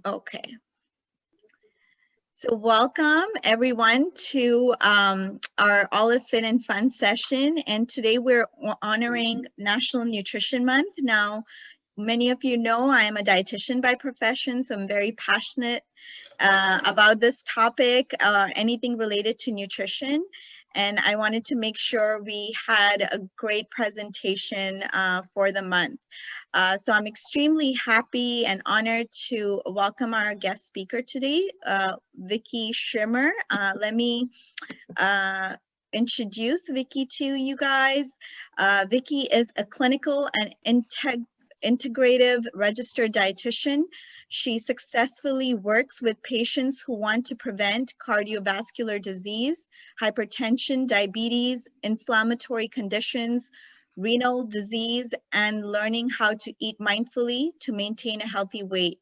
Okay. So welcome everyone to our Olive Fit and Fun session. And today we're honoring National Nutrition Month. Now, many of you know I am a dietitian by profession, so I'm very passionate about this topic, anything related to nutrition. And I wanted to make sure we had a great presentation for the month. So I'm extremely happy and honored to welcome our guest speaker today, Vicky Shemer. Let me introduce Vicky to you guys. Vicky is a clinical and integrative registered dietitian. She successfully works with patients who want to prevent cardiovascular disease, hypertension, diabetes, inflammatory conditions, renal disease, and learning how to eat mindfully to maintain a healthy weight.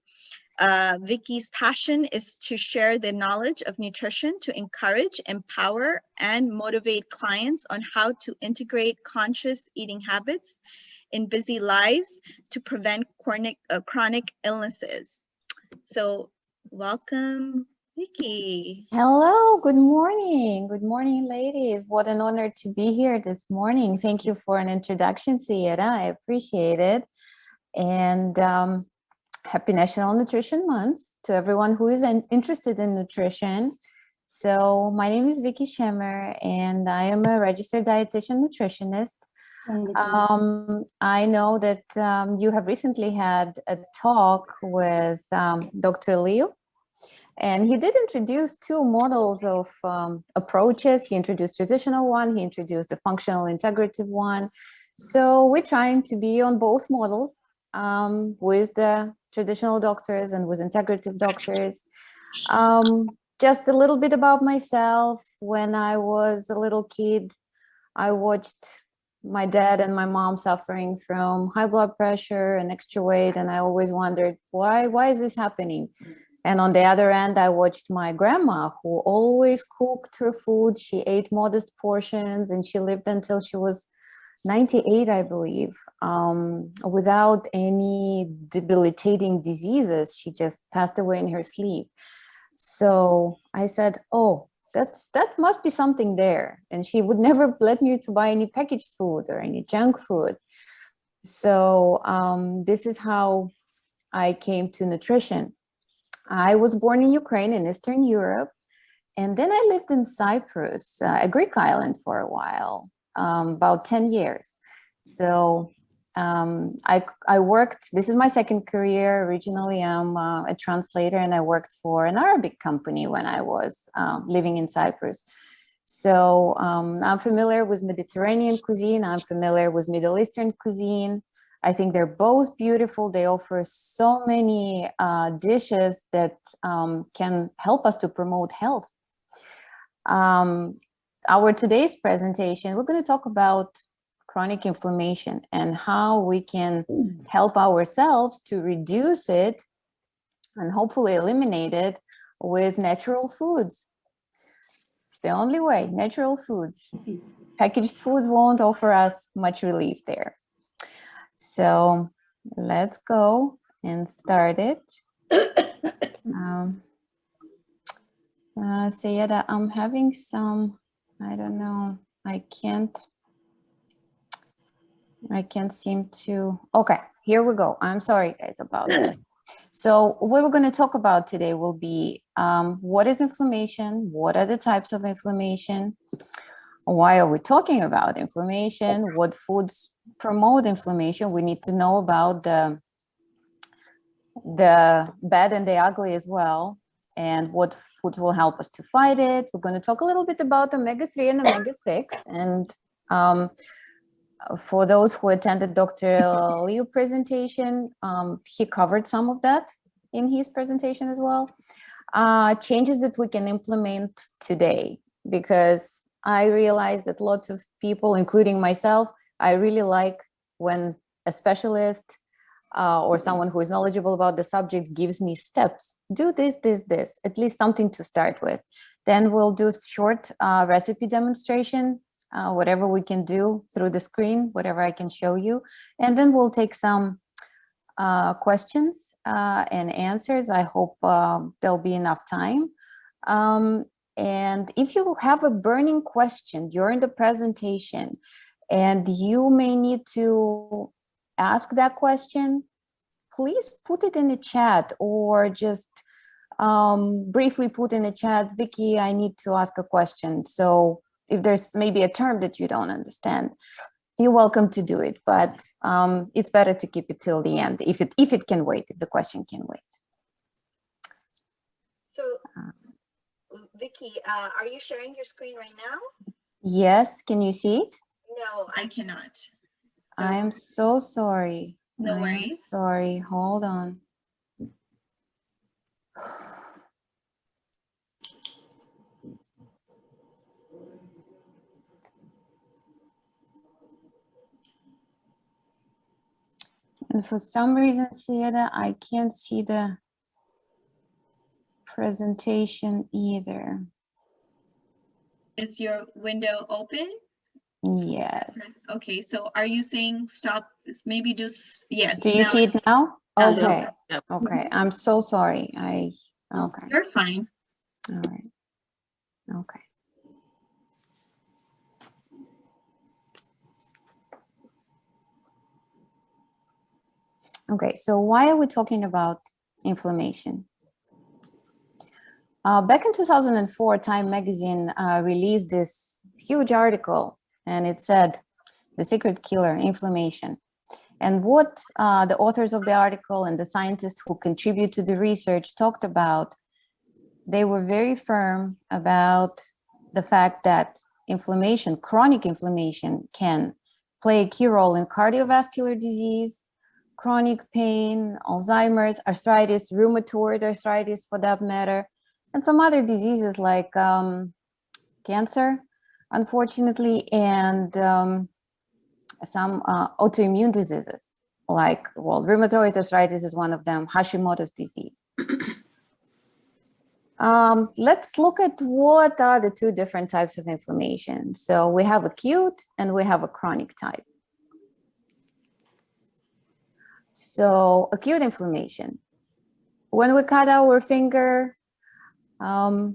Vicky's passion is to share the knowledge of nutrition to encourage, empower, and motivate clients on how to integrate conscious eating habits in busy lives to prevent chronic illnesses. So welcome, Vicky. Hello, good morning. Good morning, ladies. What an honor to be here this morning. Thank you for an introduction, Sierra. I appreciate it. And happy National Nutrition Month to everyone who is interested in nutrition. So my name is Vicky Shemer, and I am a registered dietitian nutritionist. I know that you have recently had a talk with Dr. Liu, and he did introduce two models of approaches. He introduced traditional one, he introduced the functional integrative one. So we're trying to be on both models with the traditional doctors and with integrative doctors. Just a little bit about myself. When I was a little kid, I watched my dad and my mom suffering from high blood pressure and extra weight, and I always wondered, why is this happening? And on the other end, I watched my grandma, who always cooked her food. She ate modest portions, and she lived until she was 98, I believe, without any debilitating diseases. She just passed away in her sleep. So I said, oh, that must be something there. And she would never let me to buy any packaged food or any junk food. So this is how I came to nutrition. I was born in Ukraine in Eastern Europe, and then I lived in Cyprus, a Greek island, for a while, about 10 years. So I worked, this is my second career. Originally, I'm a translator, and I worked for an Arabic company when I was living in Cyprus. So I'm familiar with Mediterranean cuisine. I'm familiar with Middle Eastern cuisine. I think they're both beautiful. They offer so many dishes that can help us to promote health. Our today's presentation, we're going to talk about chronic inflammation and how we can help ourselves to reduce it and hopefully eliminate it with natural foods. It's the only way, natural foods. Packaged foods won't offer us much relief there. So let's go and start it. Sayeda, I'm having some, I don't know, I can't seem to, okay, here we go. I'm sorry guys about this. So what we're going to talk about today will be what is inflammation? What are the types of inflammation? Why are we talking about inflammation? What foods promote inflammation? We need to know about the bad and the ugly as well, and what foods will help us to fight it. We're going to talk a little bit about omega-3 and omega-6, and for those who attended Dr. Liu presentation, he covered some of that in his presentation as well. Changes that we can implement today, because I realize that lots of people, including myself, I really like when a specialist or someone who is knowledgeable about the subject gives me steps. Do this, at least something to start with. Then we'll do short recipe demonstration, whatever we can do through the screen, whatever I can show you. And then we'll take some questions and answers. I hope there'll be enough time. And if you have a burning question during the presentation and you may need to ask that question, please put it in the chat or just briefly put in the chat, Vicky, I need to ask a question. So if there's maybe a term that you don't understand, you're welcome to do it, but it's better to keep it till the end if it can wait, if the question can wait. So, Vicky, are you sharing your screen right now? Yes, can you see it? No, I cannot. So, I'm so sorry. No worries. Sorry, hold on. And for some reason, Sieta, I can't see the presentation either. Is your window open? Yes. Okay, so are you saying stop? Maybe just, yes. Do you see it now? Okay. Yep. Okay. I'm so sorry. Okay. You're fine. All right. Okay. Okay, so why are we talking about inflammation? Back in 2004, Time magazine released this huge article, and it said, "The secret killer, inflammation." And what the authors of the article and the scientists who contribute to the research talked about, they were very firm about the fact that inflammation, chronic inflammation, can play a key role in cardiovascular disease, chronic pain, Alzheimer's, arthritis, rheumatoid arthritis for that matter, and some other diseases like cancer, unfortunately, and some autoimmune diseases like, well, rheumatoid arthritis is one of them, Hashimoto's disease. Let's look at what are the two different types of inflammation. So we have acute and we have a chronic type. So acute inflammation, when we cut our finger,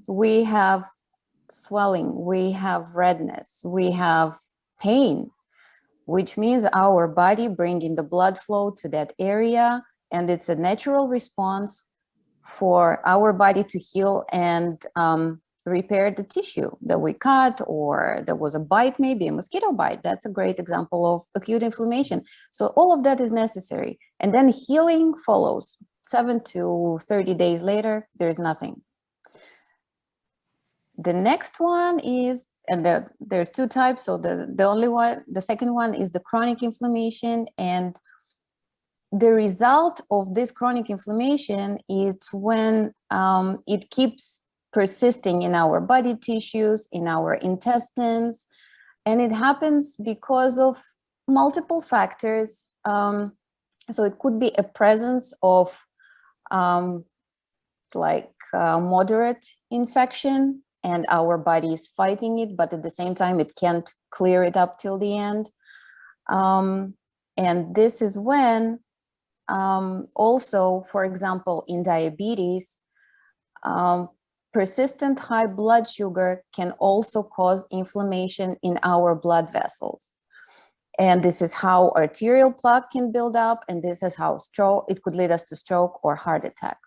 we have swelling, we have redness, we have pain, which means our body bringing the blood flow to that area, and it's a natural response for our body to heal and repair the tissue that we cut, or there was a bite, maybe a mosquito bite. That's a great example of acute inflammation. So all of that is necessary. And then healing follows. 7 to 30 days later, there's nothing. The next one is, and there's two types. So the second one is the chronic inflammation. And the result of this chronic inflammation is when it keeps persisting in our body tissues, in our intestines, and it happens because of multiple factors. So it could be a presence of moderate infection, and our body is fighting it, but at the same time, it can't clear it up till the end. And this is when also, for example, in diabetes, persistent high blood sugar can also cause inflammation in our blood vessels. And this is how arterial plaque can build up, and this is how it could lead us to stroke or heart attack.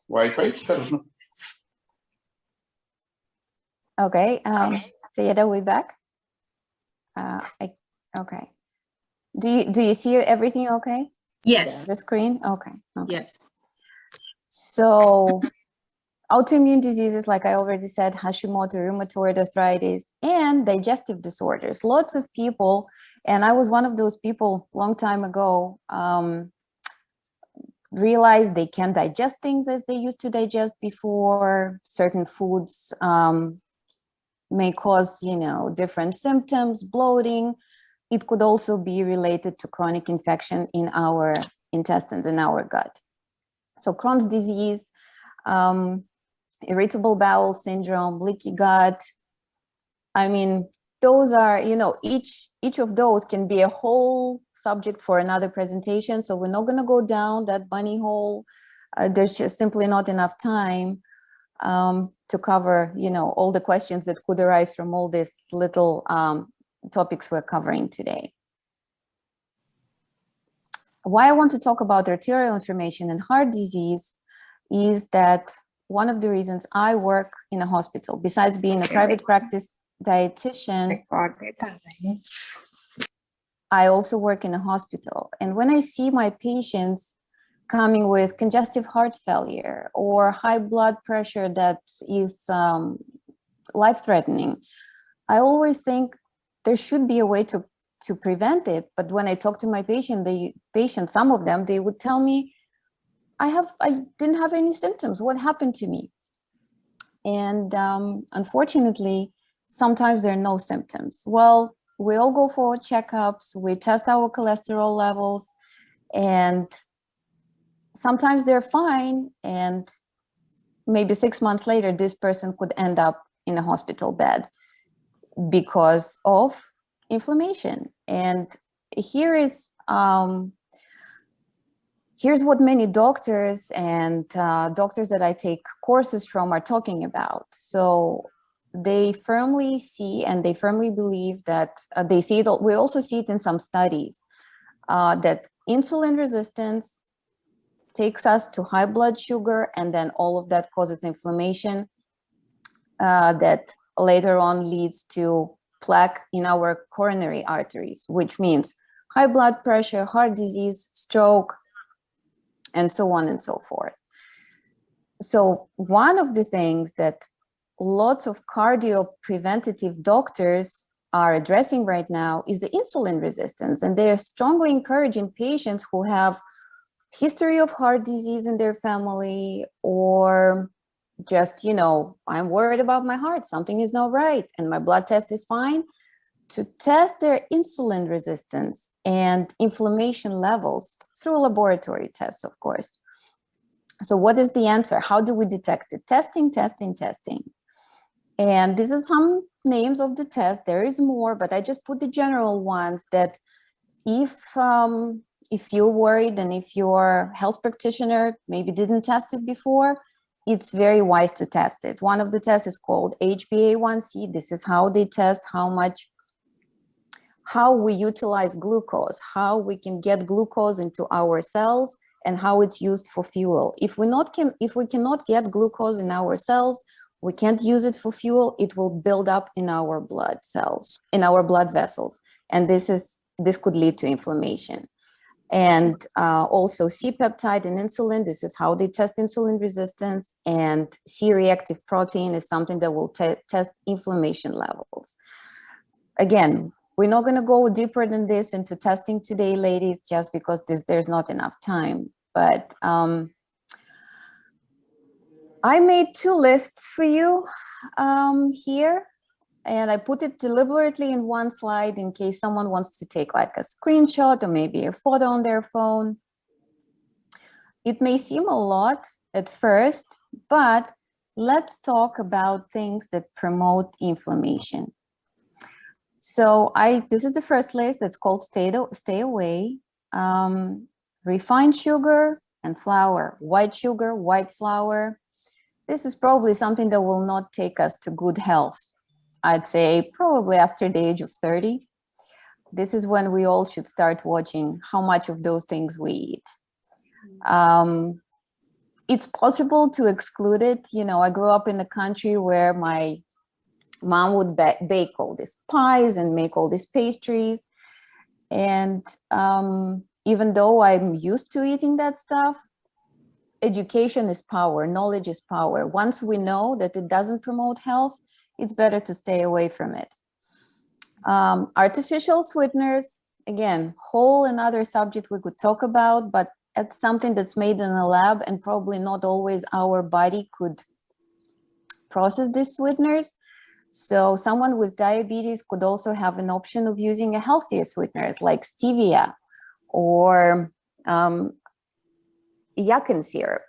Wi-Fi? Okay, Sayeda, we back? Okay. Do you see everything okay? Yes. The screen? Okay. Yes. So autoimmune diseases, like I already said, Hashimoto, rheumatoid arthritis, and digestive disorders. Lots of people, and I was one of those people long time ago, realized they can't digest things as they used to digest before. Certain foods may cause, different symptoms, bloating. It could also be related to chronic infection in our intestines, in our gut. So Crohn's disease, irritable bowel syndrome, leaky gut. I mean, those are, you know, each of those can be a whole subject for another presentation. So we're not going to go down that bunny hole. There's just simply not enough time to cover, you know, all the questions that could arise from all these little topics we're covering today. Why I want to talk about arterial inflammation and heart disease is that one of the reasons I work in a hospital, besides being a private practice dietitian, I also work in a hospital. And when I see my patients coming with congestive heart failure or high blood pressure that is life-threatening, I always think there should be a way to prevent it. But when I talk to my patient, some of them, they would tell me, I didn't have any symptoms. What happened to me? And unfortunately, sometimes there are no symptoms. Well, we all go for checkups, we test our cholesterol levels, and sometimes they're fine. And maybe 6 months later, this person could end up in a hospital bed because of inflammation. And here's what many doctors and doctors that I take courses from are talking about. So they firmly see and they firmly believe that they see it. We also see it in some studies that insulin resistance takes us to high blood sugar, and then all of that causes inflammation that later on leads to plaque in our coronary arteries, which means high blood pressure, heart disease, stroke, and so on and so forth. So one of the things that lots of cardio preventative doctors are addressing right now is the insulin resistance. And they are strongly encouraging patients who have history of heart disease in their family, or just, you know, I'm worried about my heart, something is not right, and my blood test is fine, to test their insulin resistance and inflammation levels through laboratory tests, of course. So what is the answer? How do we detect it? Testing, testing, testing. And these are some names of the tests. There is more, but I just put the general ones that if you're worried and if your health practitioner maybe didn't test it before, it's very wise to test it. One of the tests is called HbA1c. This is how they test how we utilize glucose, how we can get glucose into our cells, and how it's used for fuel. If we cannot get glucose in our cells, we can't use it for fuel, it will build up in our blood cells, in our blood vessels. And this could lead to inflammation. And also C-peptide and insulin, this is how they test insulin resistance. And C-reactive protein is something that will test inflammation levels. Again, we're not going to go deeper than this into testing today, ladies, just because there's not enough time. But I made two lists for you here, and I put it deliberately in one slide in case someone wants to take like a screenshot or maybe a photo on their phone. It may seem a lot at first, but let's talk about things that promote inflammation. So this is the first list. It's called Stay Away. Refined sugar and flour, white sugar, white flour. This is probably something that will not take us to good health. I'd say probably after the age of 30. This is when we all should start watching how much of those things we eat. It's possible to exclude it. You know, I grew up in a country where my mom would bake all these pies and make all these pastries. And even though I'm used to eating that stuff, education is power, knowledge is power. Once we know that it doesn't promote health, it's better to stay away from it. Artificial sweeteners, again, whole another subject we could talk about, but it's something that's made in a lab and probably not always our body could process these sweeteners. So someone with diabetes could also have an option of using a healthier sweeteners like stevia or yuccan syrup.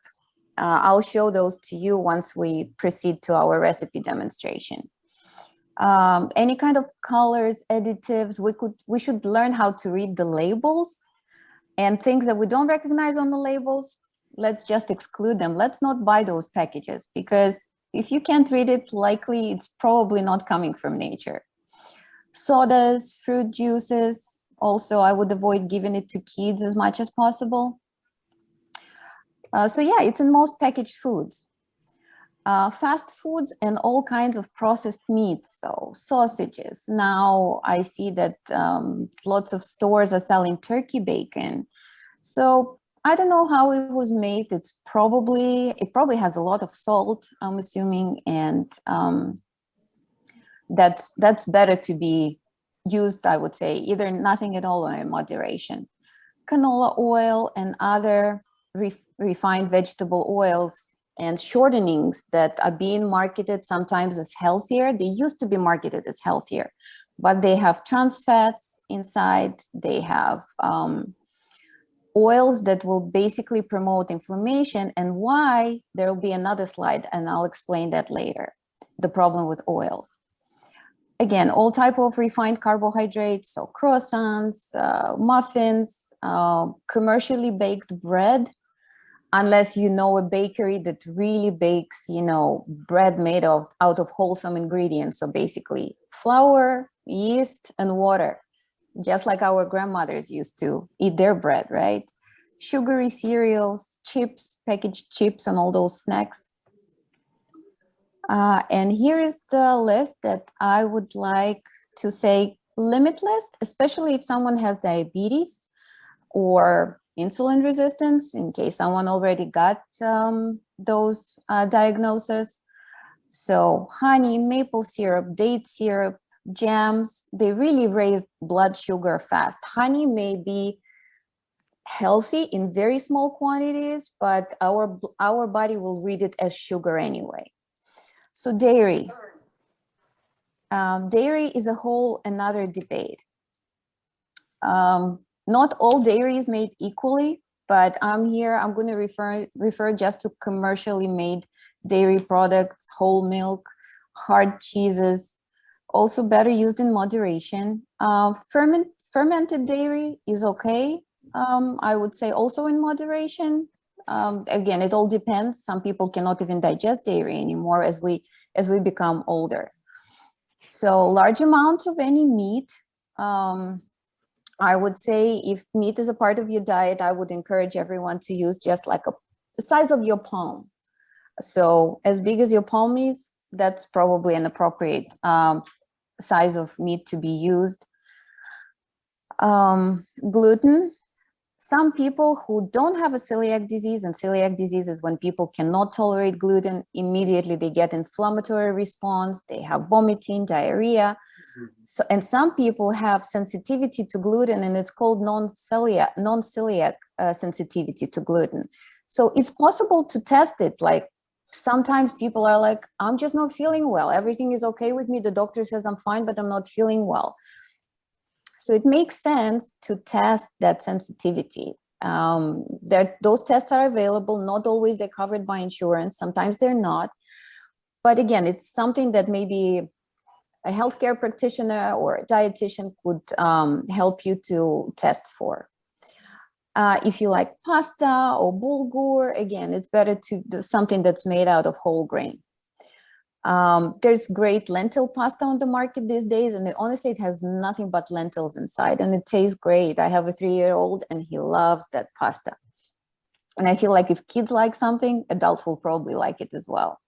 I'll show those to you once we proceed to our recipe demonstration. Any kind of colors, additives, we should learn how to read the labels, and things that we don't recognize on the labels, let's just exclude them. Let's not buy those packages, because if you can't read it, likely it's probably not coming from nature. Sodas, fruit juices, also I would avoid giving it to kids as much as possible. So yeah, it's in most packaged foods. Fast foods and all kinds of processed meats, so sausages. Now I see that lots of stores are selling turkey bacon. So I don't know how it was made. It probably has a lot of salt, I'm assuming, and that's better to be used, I would say, either nothing at all or in moderation. Canola oil and other refined vegetable oils and shortenings that are being marketed sometimes as healthier. They used to be marketed as healthier, but they have trans fats inside. They have oils that will basically promote inflammation, and why, there will be another slide and I'll explain that later, the problem with oils. Again, all type of refined carbohydrates, so croissants, muffins, commercially baked bread, unless you know a bakery that really bakes, bread made out of wholesome ingredients. So basically flour, yeast, and water, just like our grandmothers used to eat their bread, right? Sugary cereals, chips, packaged chips, and all those snacks. And here is the list that I would like to say limitless, especially if someone has diabetes or insulin resistance, in case someone already got those diagnoses. So honey, maple syrup, date syrup, jams, they really raise blood sugar fast. Honey may be healthy in very small quantities, but our body will read it as sugar anyway. So dairy. Dairy is a whole another debate. Not all dairy is made equally, but I'm going to refer just to commercially made dairy products, whole milk, hard cheeses, also better used in moderation. Fermented dairy is okay. I would say also in moderation. Again, it all depends. Some people cannot even digest dairy anymore as we become older. So large amounts of any meat. I would say if meat is a part of your diet, I would encourage everyone to use just like the size of your palm. So as big as your palm is, that's probably an appropriate size of meat to be used. Gluten. Some people who don't have a celiac disease, and celiac disease is when people cannot tolerate gluten, immediately they get inflammatory response, they have vomiting, diarrhea. So, and some people have sensitivity to gluten, and it's called non-celiac sensitivity to gluten. So it's possible to test it. Like sometimes people are like, I'm just not feeling well. Everything is okay with me. The doctor says I'm fine, but I'm not feeling well. So it makes sense to test that sensitivity. Those tests are available. Not always they're covered by insurance. Sometimes they're not. But again, it's something that maybe a healthcare practitioner or a dietitian could help you to test for. If you like pasta or bulgur, again, it's better to do something that's made out of whole grain. There's great lentil pasta on the market these days, and honestly, it has nothing but lentils inside, and it tastes great. I have a 3-year-old, and he loves that pasta. And I feel like if kids like something, adults will probably like it as well.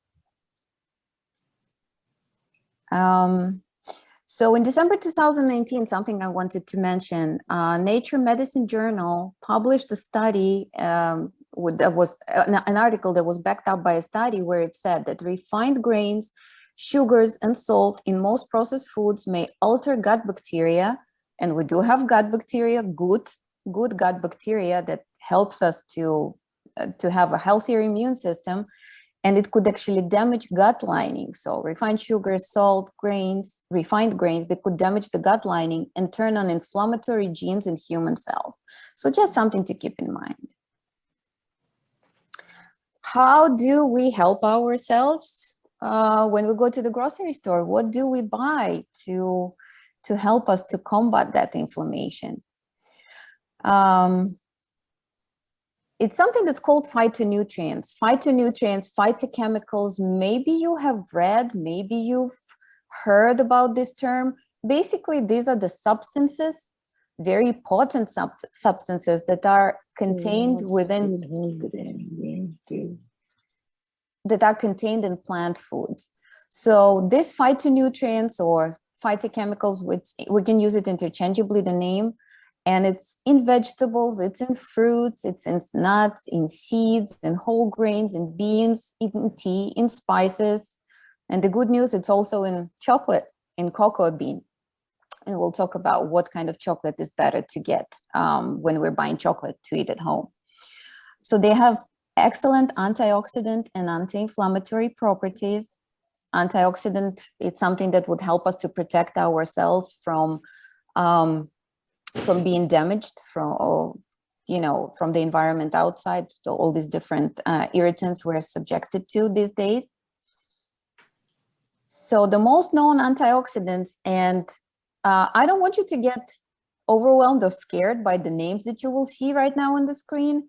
So in December 2019, something I wanted to mention, Nature Medicine Journal published a study that was an article that was backed up by a study where it said that refined grains, sugars, and salt in most processed foods may alter gut bacteria. And we do have gut bacteria, good gut bacteria that helps us to have a healthier immune system. And it could actually damage gut lining. So refined sugars, salt, grains, refined grains, they could damage the gut lining and turn on inflammatory genes in human cells. So just something to keep in mind. How do we help ourselves? when we go to the grocery store, what do we buy to help us to combat that inflammation? It's something that's called phytonutrients. Phytonutrients, phytochemicals, maybe you have read, maybe you've heard about this term. Basically, these are the substances, very potent substances that are contained within, that are contained in plant foods. So these phytonutrients or phytochemicals, which we can use it interchangeably, the name, and it's in vegetables, it's in fruits, it's in nuts, in seeds, in whole grains, in beans, in tea, in spices. And the good news, it's also in chocolate, in cocoa bean. And we'll talk about what kind of chocolate is better to get when we're buying chocolate to eat at home. So they have excellent antioxidant and anti-inflammatory properties. Antioxidant, it's something that would help us to protect our cells from being damaged, from the environment outside, so all these different irritants we're subjected to these days. So the most known antioxidants, and I don't want you to get overwhelmed or scared by the names that you will see right now on the screen.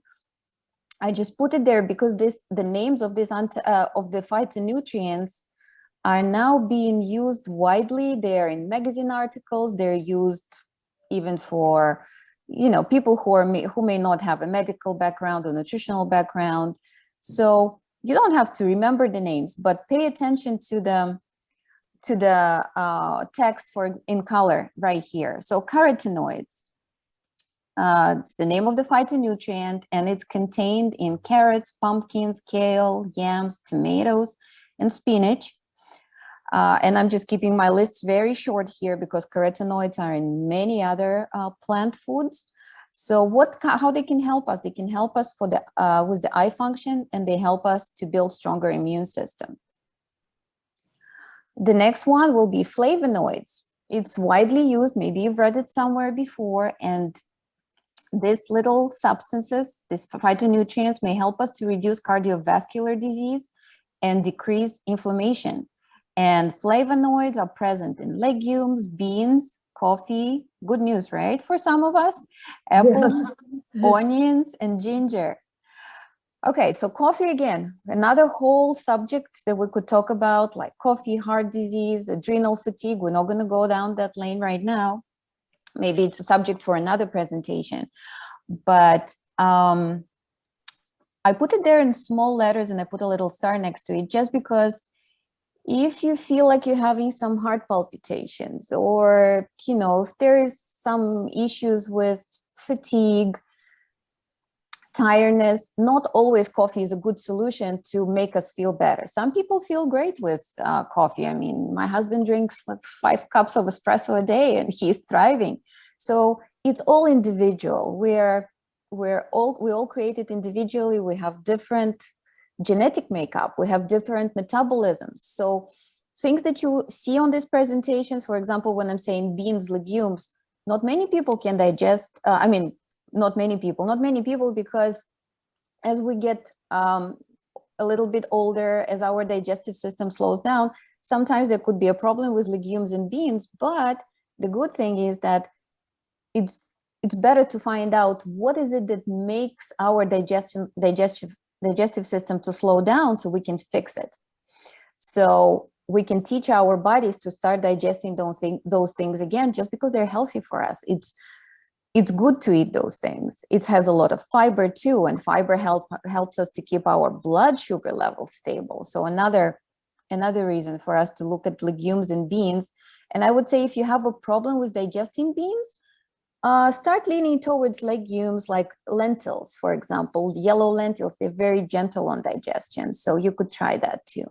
I just put it there because the names of this of the phytonutrients are now being used widely. They're in magazine articles. They're used even for, people who may not have a medical background or nutritional background. So you don't have to remember the names, but pay attention to the text in color right here. So carotenoids. It's the name of the phytonutrient, and it's contained in carrots, pumpkins, kale, yams, tomatoes, and spinach. And I'm just keeping my lists very short here because carotenoids are in many other plant foods. So how they can help us? They can help us with the eye function, and they help us to build stronger immune system. The next one will be flavonoids. It's widely used. Maybe you've read it somewhere before, and these little substances, these phytonutrients, may help us to reduce cardiovascular disease and decrease inflammation. And flavonoids are present in legumes, beans, coffee. Good news, right? For some of us, apples, onions, and ginger. Okay, so coffee again, another whole subject that we could talk about, like coffee, heart disease, adrenal fatigue. We're not going to go down that lane right now. Maybe it's a subject for another presentation. But I put it there in small letters, and I put a little star next to it just because if you feel like you're having some heart palpitations, or, if there is some issues with fatigue, tiredness, not always coffee is a good solution to make us feel better. Some people feel great with coffee. I mean, my husband drinks like 5 cups of espresso a day and he's thriving. So it's all individual. We all created individually. We have different genetic makeup. We have different metabolisms. So things that you see on these presentations, for example, when I'm saying beans, legumes, not many people can digest. Not many people, because as we get a little bit older, as our digestive system slows down, sometimes there could be a problem with legumes and beans. But the good thing is that it's better to find out what is it that makes our digestive system to slow down, so we can fix it. So we can teach our bodies to start digesting those things again, just because they're healthy for us. It's good to eat those things. It has a lot of fiber too, and fiber helps us to keep our blood sugar levels stable. So another reason for us to look at legumes and beans. And I would say if you have a problem with digesting beans, start leaning towards legumes like lentils, for example. Yellow lentils, they're very gentle on digestion. So you could try that too.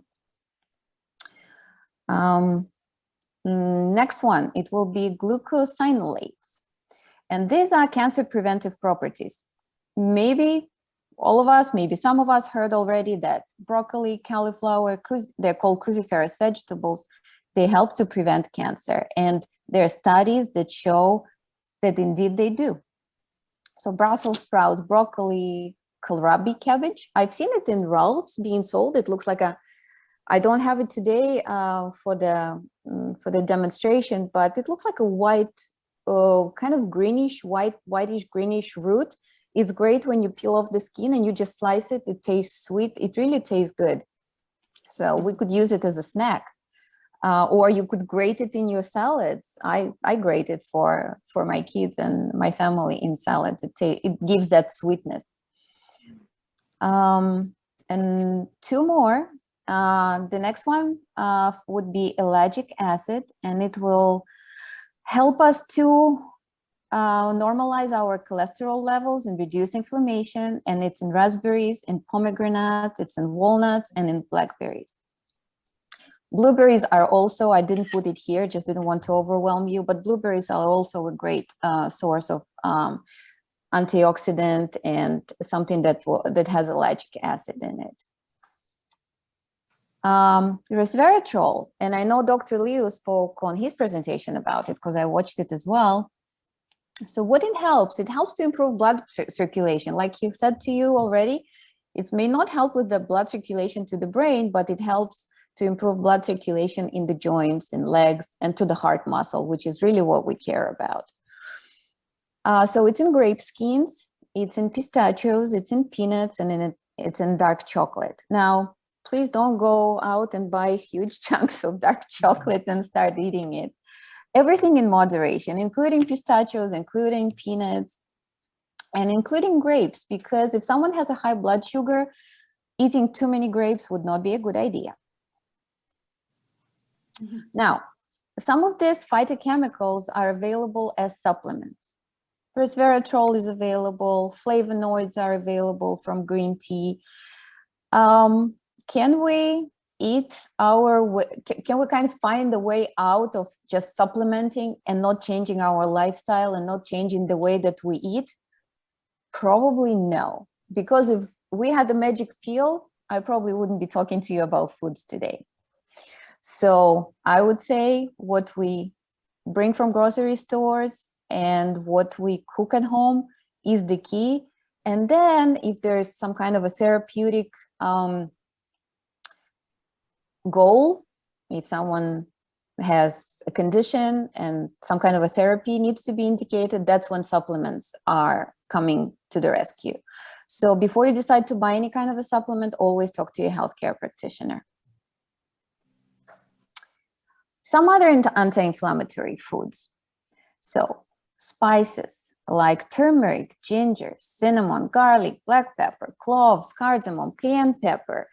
Next one, it will be glucosinolates. And these are cancer preventive properties. Maybe all of us, maybe some of us heard already that broccoli, cauliflower, they're called cruciferous vegetables. They help to prevent cancer. And there are studies that show that indeed they do. So Brussels sprouts, broccoli, kohlrabi cabbage. I've seen it in rolls being sold. It looks like a I don't have it today for the demonstration, but it looks like a white, kind of greenish, whitish greenish root. It's great when you peel off the skin and you just slice it. It tastes sweet. It really tastes good. So we could use it as a snack, or you could grate it in your salads. I grate it for my kids and my family in salads. It gives that sweetness. And two more. The next one would be ellagic acid, and it will help us to normalize our cholesterol levels and reduce inflammation. And it's in raspberries, in pomegranates, it's in walnuts, and in blackberries. Blueberries are also, I didn't put it here, just didn't want to overwhelm you, but blueberries are also a great source of antioxidant and something that has ellagic acid in it. Resveratrol, and I know Dr. Liu spoke on his presentation about it because I watched it as well. So what it helps to improve blood circulation. Like he said to you already, it may not help with the blood circulation to the brain, but it helps to improve blood circulation in the joints and legs and to the heart muscle, which is really what we care about. So it's in grape skins, it's in pistachios, it's in peanuts, and it's in dark chocolate. Now, please don't go out and buy huge chunks of dark chocolate and start eating it. Everything in moderation, including pistachios, including peanuts, and including grapes, because if someone has a high blood sugar, eating too many grapes would not be a good idea. Mm-hmm. Now, some of these phytochemicals are available as supplements. Resveratrol is available, flavonoids are available from green tea. Can we can we kind of find a way out of just supplementing and not changing our lifestyle and not changing the way that we eat? Probably no, because if we had a magic pill, I probably wouldn't be talking to you about foods today. So I would say what we bring from grocery stores and what we cook at home is the key. And then if there's some kind of a therapeutic goal, if someone has a condition and some kind of a therapy needs to be indicated, that's when supplements are coming to the rescue. So before you decide to buy any kind of a supplement, always talk to your healthcare practitioner. Some other anti-inflammatory foods. So spices like turmeric, ginger, cinnamon, garlic, black pepper, cloves, cardamom, cayenne pepper.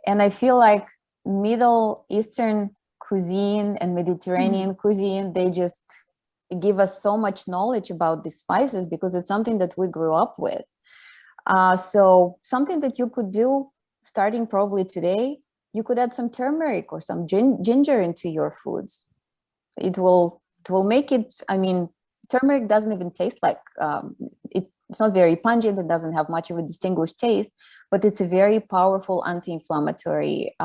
And I feel like Middle Eastern cuisine and Mediterranean cuisine, they just give us so much knowledge about these spices because it's something that we grew up with. So something that you could do starting probably today, you could add some turmeric or some ginger into your foods. It will make it, I mean, turmeric doesn't even taste like, it's not very pungent, it doesn't have much of a distinguished taste, but it's a very powerful anti-inflammatory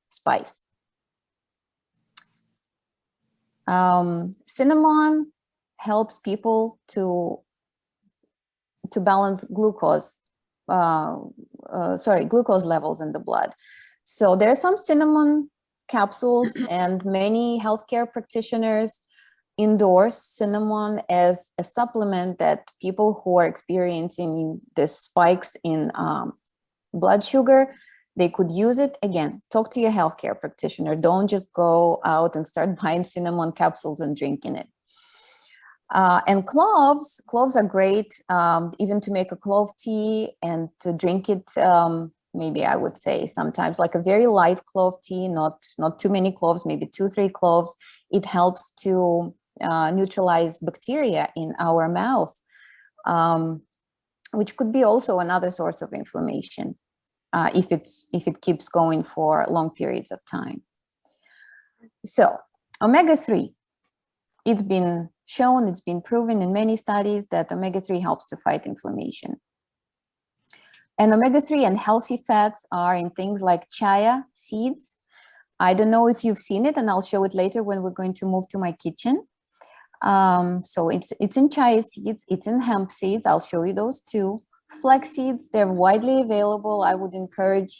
spice. Cinnamon helps people to balance glucose levels in the blood. So there are some cinnamon capsules, and many healthcare practitioners endorse cinnamon as a supplement that people who are experiencing the spikes in blood sugar, they could use it. Again, talk to your healthcare practitioner. Don't just go out and start buying cinnamon capsules and drinking it. And cloves are great, even to make a clove tea and to drink it. Maybe I would say sometimes like a very light clove tea, not too many cloves, maybe 2-3 cloves. It helps to neutralize bacteria in our mouth, which could be also another source of inflammation if it keeps going for long periods of time. So omega-3, it's been shown, it's been proven in many studies that omega-3 helps to fight inflammation. And omega-3 and healthy fats are in things like chia seeds. I don't know if you've seen it, and I'll show it later when we're going to move to my kitchen. So it's in chia seeds, it's in hemp seeds. I'll show you those too. Flax seeds, they're widely available. I would encourage,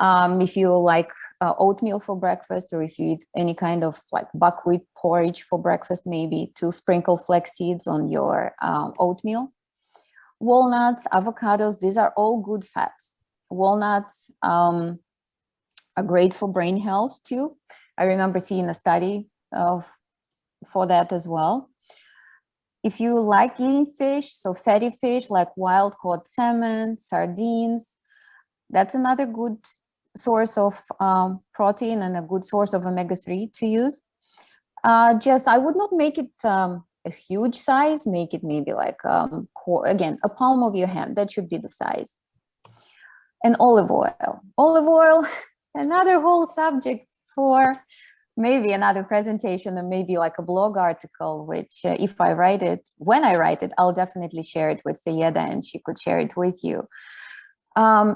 If you like oatmeal for breakfast, or if you eat any kind of like buckwheat porridge for breakfast, maybe to sprinkle flax seeds on your oatmeal. Walnuts, avocados, these are all good fats. Walnuts are great for brain health too. I remember seeing a study for that as well. If you like eating fish, so fatty fish like wild caught salmon, sardines, that's another good source of protein and a good source of omega-3 to use. I would not make it a huge size, make it maybe like, again, a palm of your hand, that should be the size. And olive oil. Olive oil, another whole subject for maybe another presentation, or maybe like a blog article, which if I write it, when I write it, I'll definitely share it with Sayeda and she could share it with you.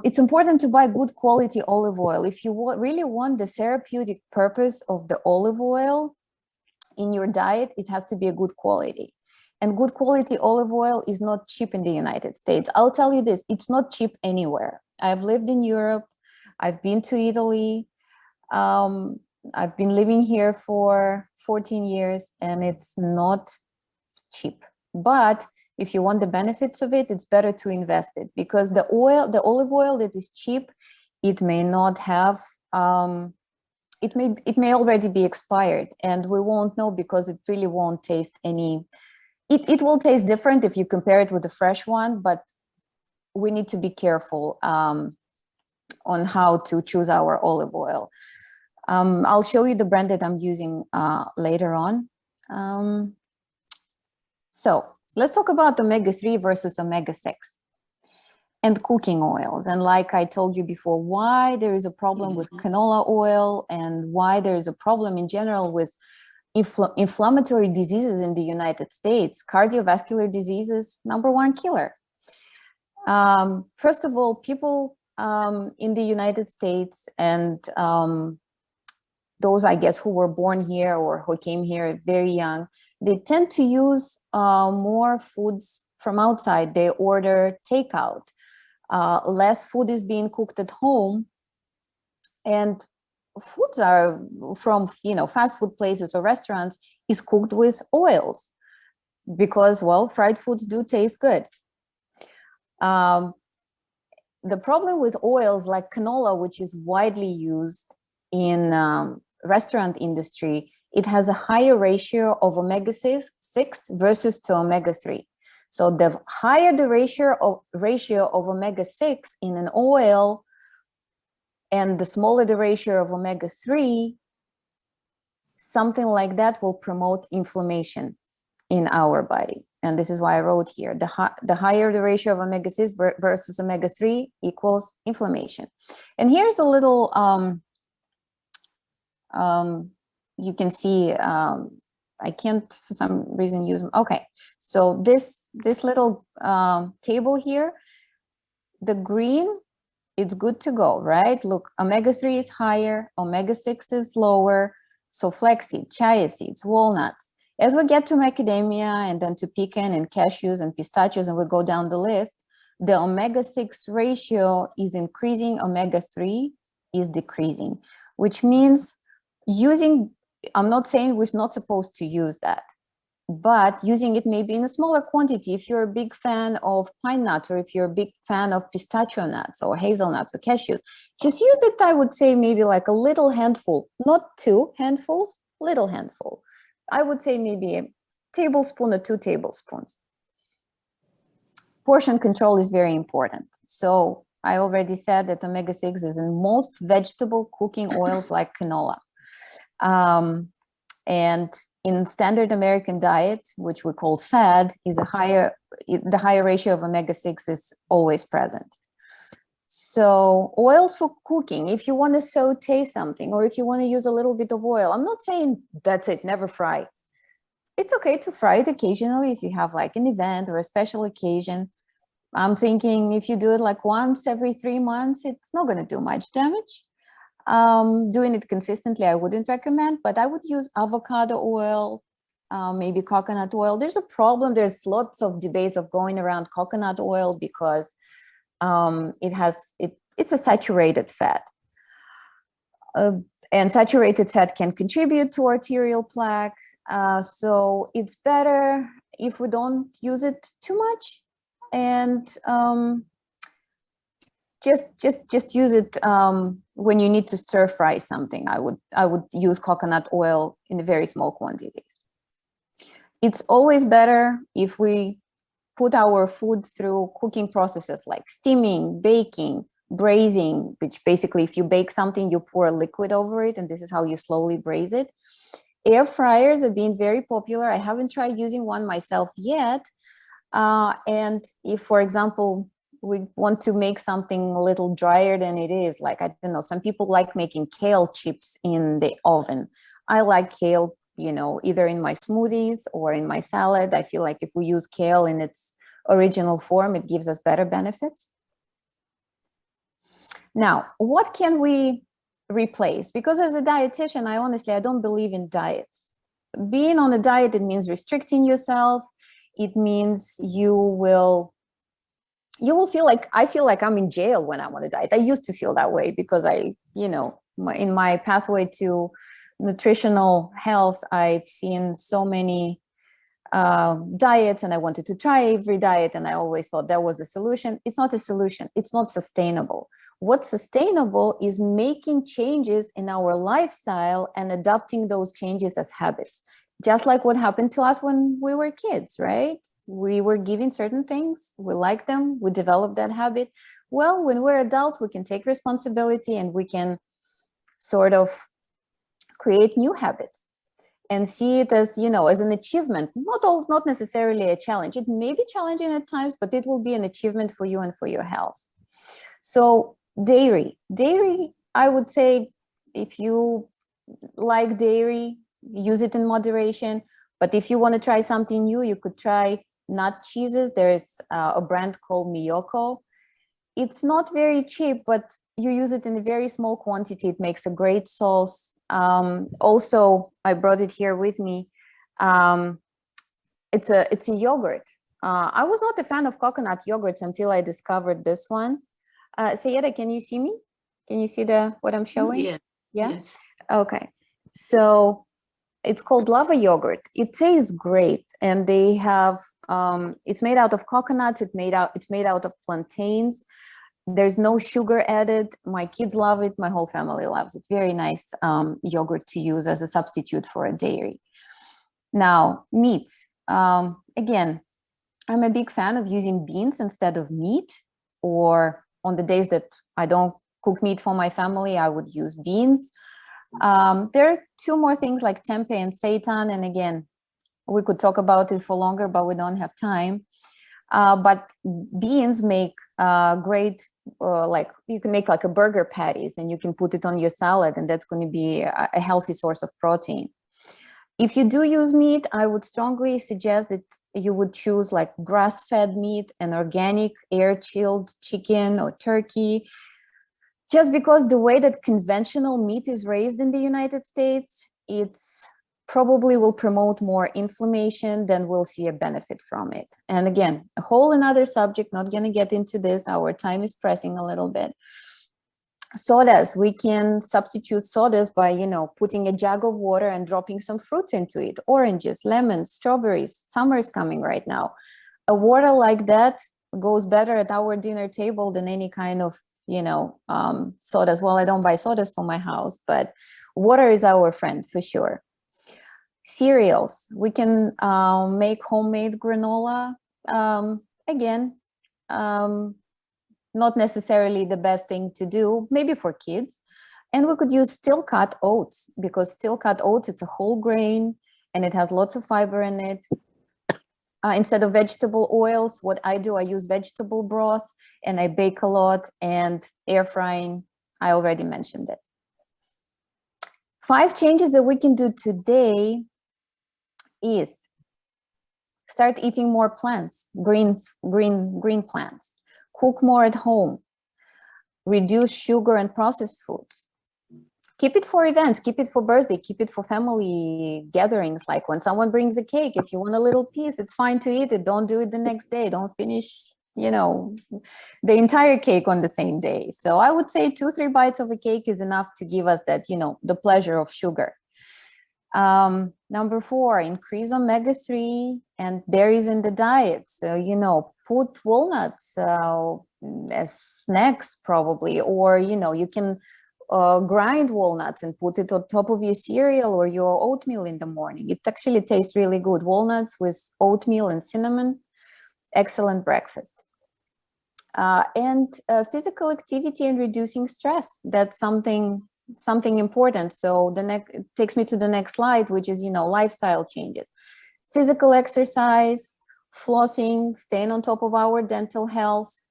It's important to buy good quality olive oil. If you really want the therapeutic purpose of the olive oil in your diet, it has to be a good quality. And good quality olive oil is not cheap in the United States. I'll tell you this, it's not cheap anywhere. I've lived in Europe, I've been to Italy, I've been living here for 14 years, and it's not cheap. But if you want the benefits of it, it's better to invest it, because the olive oil that is cheap, it may not have, it may already be expired, and we won't know because it really won't taste any, it will taste different if you compare it with the fresh one, but we need to be careful on how to choose our olive oil. I'll show you the brand that I'm using later on. So let's talk about omega-3 versus omega-6 and cooking oils. And like I told you before, why there is a problem with canola oil and why there is a problem in general with inflammatory diseases in the United States. Cardiovascular diseases, #1 killer. First of all, people in the United States and those, I guess, who were born here or who came here very young, they tend to use more foods from outside. They order takeout. Less food is being cooked at home, and foods are from, fast food places or restaurants is cooked with oils because, well, fried foods do taste good. The problem with oils like canola, which is widely used in restaurant industry, it has a higher ratio of omega-6 versus to omega-3. So the higher the ratio of omega-6 in an oil, and the smaller the ratio of omega-3, something like that will promote inflammation in our body. And this is why I wrote here, the higher the ratio of omega-6 versus omega-3 equals inflammation. And here's a little, you can see, I can't for some reason use them. Okay, so this little table here, the green, it's good to go, right? Look, omega-3 is higher, omega-6 is lower. So flaxseed, chia seeds, walnuts. As we get to macadamia and then to pecan and cashews and pistachios, and we go down the list, the omega-6 ratio is increasing, omega-3 is decreasing, which means using, I'm not saying we're not supposed to use that, but using it maybe in a smaller quantity. If you're a big fan of pine nuts, or if you're a big fan of pistachio nuts or hazelnuts or cashews, just use it, I would say maybe like a little handful, not 2 handfuls, little handful. I would say maybe a tablespoon or 2 tablespoons. Portion control is very important. So I already said that omega-6 is in most vegetable cooking oils like canola. And in standard American diet, which we call SAD, is the higher ratio of omega-6 is always present. So oils for cooking, if you want to saute something, or if you want to use a little bit of oil, I'm not saying that's it, never fry. It's okay to fry it occasionally if you have like an event or a special occasion. I'm thinking if you do it like once every 3 months, it's not going to do much damage. Doing it consistently, I wouldn't recommend, but I would use avocado oil, maybe coconut oil. There's a problem. There's lots of debates of going around coconut oil because it's a saturated fat. And saturated fat can contribute to arterial plaque. So it's better if we don't use it too much, and just use it when you need to stir fry something. I would use coconut oil in very small quantities. It's always better if we put our food through cooking processes like steaming, baking, braising, which basically if you bake something, you pour a liquid over it, and this is how you slowly braise it. Air fryers are being very popular. I haven't tried using one myself yet. And if, for example, we want to make something a little drier than it is, like, I don't know, some people like making kale chips in the oven. I like kale, you know, either in my smoothies or in my salad. I feel like if we use kale in its original form, it gives us better benefits. Now, what can we replace? Because as a dietitian, I don't believe in diets. Being on a diet, it means restricting yourself. It means you will feel like, I feel like I'm in jail when I'm on a diet. I used to feel that way because in my pathway to nutritional health, I've seen so many diets, and I wanted to try every diet, and I always thought that was the solution. It's not a solution. It's not sustainable. What's sustainable is making changes in our lifestyle and adopting those changes as habits. Just like what happened to us when we were kids, right? We were given certain things, we liked them, we developed that habit. Well, when we're adults, we can take responsibility and we can sort of create new habits and see it as, you know, as an achievement, not necessarily a challenge. It may be challenging at times, but it will be an achievement for you and for your health. So dairy, I would say, if you like dairy, use it in moderation. But if you want to try something new, you could try nut cheeses. There's a brand called Miyoko. It's not very cheap, but you use it in a very small quantity. It makes a great sauce. Also, I brought it here with me. It's a yogurt. I was not a fan of coconut yogurts until I discovered this one. Sayeda, can you see me? Can you see what I'm showing? Yeah. Yeah. Yes. Okay. So it's called lava yogurt. It tastes great, and they have it's made out of coconuts. It's made out of plantains. There's no sugar added. My kids love it. My whole family loves it. Very nice yogurt to use as a substitute for a dairy. Now, meats. Again, I'm a big fan of using beans instead of meat, or on the days that I don't cook meat for my family, I would use beans. There are two more things like tempeh and seitan, and again, we could talk about it for longer, but we don't have time. But beans make great, like you can make like a burger patties, and you can put it on your salad, and that's going to be a healthy source of protein. If you do use meat, I would strongly suggest that you would choose like grass-fed meat and organic air-chilled chicken or turkey. Just because the way that conventional meat is raised in the United States, it's probably will promote more inflammation than we'll see a benefit from it. And again, a whole another subject, not going to get into this. Our time is pressing a little bit. Sodas, we can substitute sodas by, you know, putting a jug of water and dropping some fruits into it. Oranges, lemons, strawberries. Summer is coming right now. A water like that goes better at our dinner table than any kind of, you know, sodas. Well, I don't buy sodas for my house, but water is our friend for sure. Cereals, we can make homemade granola. Again, not necessarily the best thing to do, maybe for kids. And we could use still cut oats, because still cut oats, it's a whole grain and it has lots of fiber in it. Instead of vegetable oils, what I do, I use vegetable broth, and I bake a lot, and air frying, I already mentioned it. 5 changes that we can do today is start eating more plants, green plants, cook more at home, reduce sugar and processed foods. Keep it for events, keep it for birthday, keep it for family gatherings. Like when someone brings a cake, if you want a little piece, it's fine to eat it. Don't do it the next day. Don't finish you know, the entire cake on the same day. So I would say 2-3 bites of a cake is enough to give us that, you know, the pleasure of sugar. Number 4, increase omega-3 and berries in the diet. So, you know, put walnuts as snacks probably, or, you know, you can grind walnuts and put it on top of your cereal or your oatmeal in the morning. It actually tastes really good. Walnuts with oatmeal and cinnamon, excellent breakfast. And physical activity and reducing stress. That's something important. So it takes me to the next slide, which is, you know, lifestyle changes. Physical exercise, flossing, staying on top of our dental health,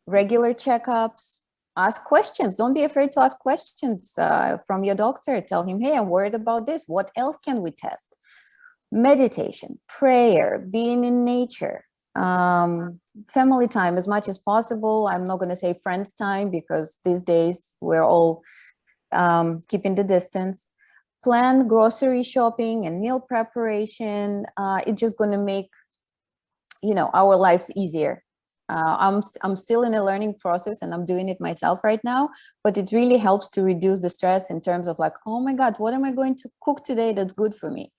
regular checkups, ask questions. Don't be afraid to ask questions from your doctor. Tell him, hey, I'm worried about this. What else can we test? Meditation, prayer, being in nature, family time as much as possible. I'm not going to say friends time because these days we're all keeping the distance. Plan grocery shopping and meal preparation. It's just going to make, you know, our lives easier. I'm still in a learning process and I'm doing it myself right now, but it really helps to reduce the stress in terms of like, oh my God, what am I going to cook today that's good for me?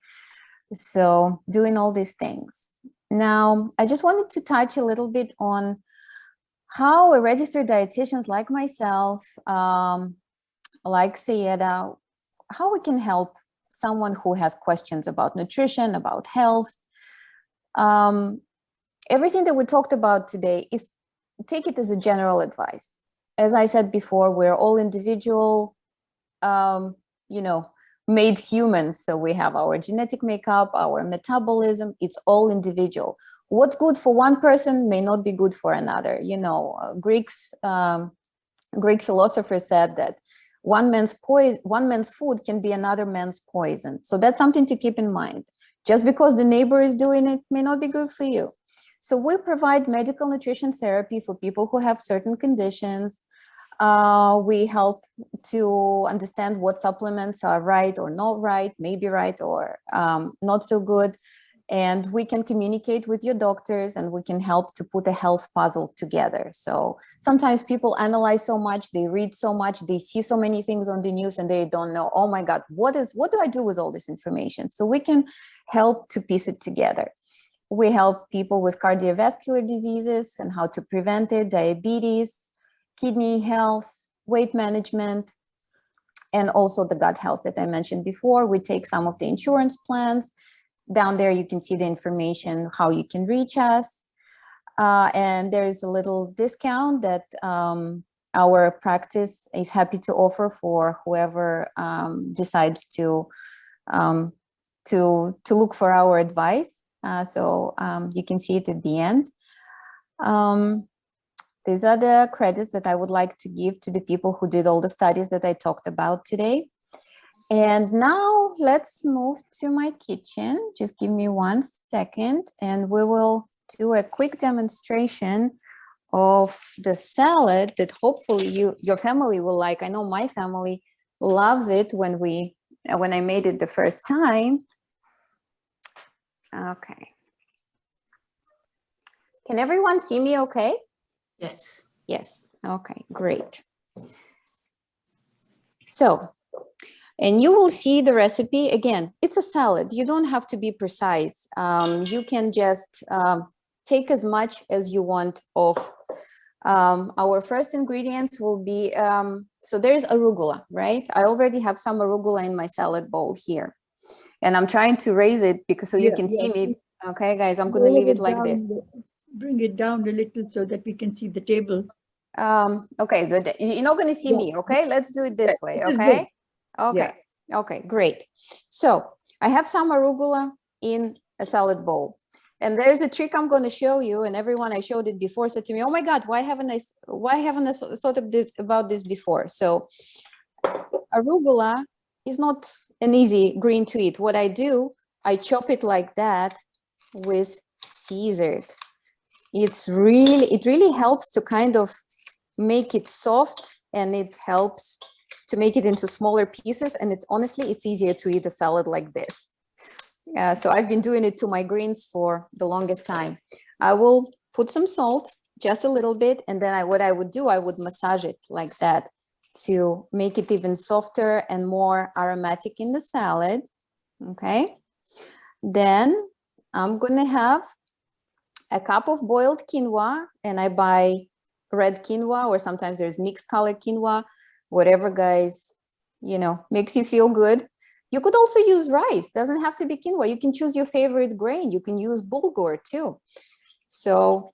So doing all these things. Now, I just wanted to touch a little bit on how a registered dietitians like myself, like Sayeda, how we can help someone who has questions about nutrition, about health. Everything that we talked about today is take it as a general advice. As I said before, we're all individual, you know, made humans. So we have our genetic makeup, our metabolism, it's all individual. What's good for one person may not be good for another. You know, Greek philosophers said that one man's food can be another man's poison. So that's something to keep in mind. Just because the neighbor is doing it may not be good for you. So we provide medical nutrition therapy for people who have certain conditions. We help to understand what supplements are right or not right, maybe right or not so good. And we can communicate with your doctors and we can help to put a health puzzle together. So sometimes people analyze so much, they read so much, they see so many things on the news and they don't know, oh my God, what do I do with all this information? So we can help to piece it together. We help people with cardiovascular diseases and how to prevent it, diabetes, kidney health, weight management, and also the gut health that I mentioned before. We take some of the insurance plans. Down there, you can see the information, how you can reach us. And there is a little discount that our practice is happy to offer for whoever decides to look for our advice. So you can see it at the end. These are the credits that I would like to give to the people who did all the studies that I talked about today. And now let's move to my kitchen. Just give me 1 second and we will do a quick demonstration of the salad that hopefully your family will like. I know my family loves it when I made it the first time. Okay. Can everyone see me okay? Yes. Yes. Okay, great. So, and you will see the recipe. Again, it's a salad. You don't have to be precise. You can just take as much as you want of. Our first ingredients will be, so there's arugula, right? I already have some arugula in my salad bowl here. And I'm trying to raise it because so you can see me. Okay, guys, I'm going to leave it like this. Bring it down a little so that we can see the table. Okay, you're not going to see me. Okay, let's do it this way. Okay. Okay. Yeah. Okay, great. So I have some arugula in a salad bowl. And there's a trick I'm going to show you. And everyone I showed it before said to me, oh my God, why haven't I thought of about this before? So arugula is not an easy green to eat. What I do, I chop it like that with scissors. It really helps to kind of make it soft, and it helps to make it into smaller pieces. And it's easier to eat a salad like this. So I've been doing it to my greens for the longest time. I will put some salt just a little bit. And then what I would do, I would massage it like that to make it even softer and more aromatic in the salad. Okay. Then I'm going to have a cup of boiled quinoa, and I buy red quinoa, or sometimes there's mixed color quinoa, whatever, guys, you know, makes you feel good. You could also use rice. Doesn't have to be quinoa. You can choose your favorite grain. You can use bulgur too. So